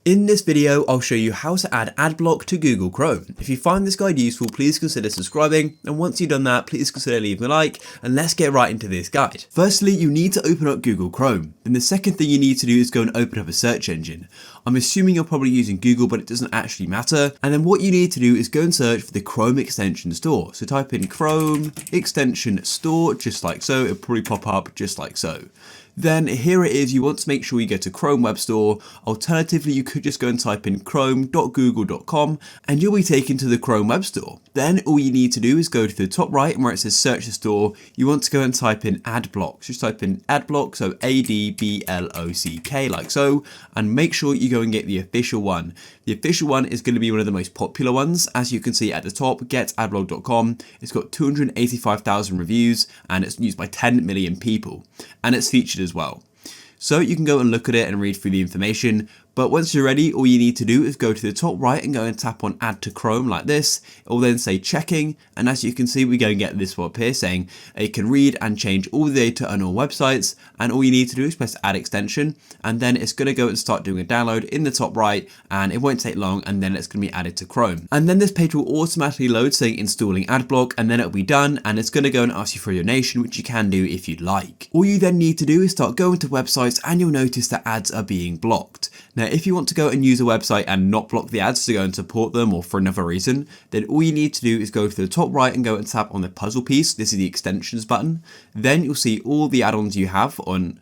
In this video, I'll show you how to add Adblock to Google Chrome. If you find this guide useful, please consider subscribing, and once you've done that, please consider leaving a like, and let's get right into this guide. Firstly, you need to open up Google Chrome. Then the second thing you need to do is go and open up a search engine. I'm assuming you're probably using Google, but it doesn't actually matter. And then what you need to do is go and search for the Chrome extension store. So type in Chrome extension store, just like so. It'll probably pop up just like so. Then here it is, you want to make sure you go to Chrome Web Store. Alternatively, you could just go and type in chrome.google.com and you'll be taken to the Chrome Web Store. Then all you need to do is go to the top right and where it says search the store, you want to go and type in Adblock. Just type in Adblock, so A-D-B-L-O-C-K like so, and make sure you go and get the official one. The official one is going to be one of the most popular ones. As you can see at the top, getadblock.com. It's got 285,000 reviews and it's used by 10 million people. And it's featured as well. So you can go and look at it and read through the information. But once you're ready, all you need to do is go to the top right and go and tap on add to Chrome like this. It will then say checking. And as you can see, we go and get this one up here saying it can read and change all the data on all websites. And all you need to do is press add extension. And then it's going to go and start doing a download in the top right. And it won't take long. And then it's going to be added to Chrome. And then this page will automatically load saying installing Adblock. And then it'll be done. And it's going to go and ask you for a donation, which you can do if you'd like. All you then need to do is start going to websites and you'll notice that ads are being blocked. Now, if you want to go and use a website and not block the ads to go and support them or for another reason, then all you need to do is go to the top right and go and tap on the puzzle piece. This is the extensions button. Then you'll see all the add-ons you have on.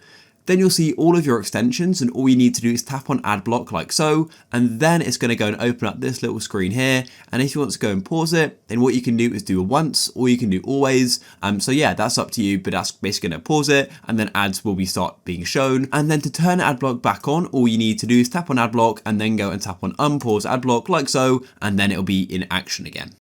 Then you'll see all of your extensions and all you need to do is tap on Adblock like so, and then it's going to go and open up this little screen here. And if you want to go and pause it, then what you can do is do a once or you can do always. So yeah, that's up to you, but that's basically going to pause it and then ads will start being shown. And then to turn Adblock back on, all you need to do is tap on Adblock and then go and tap on unpause Adblock like so, and then it'll be in action again.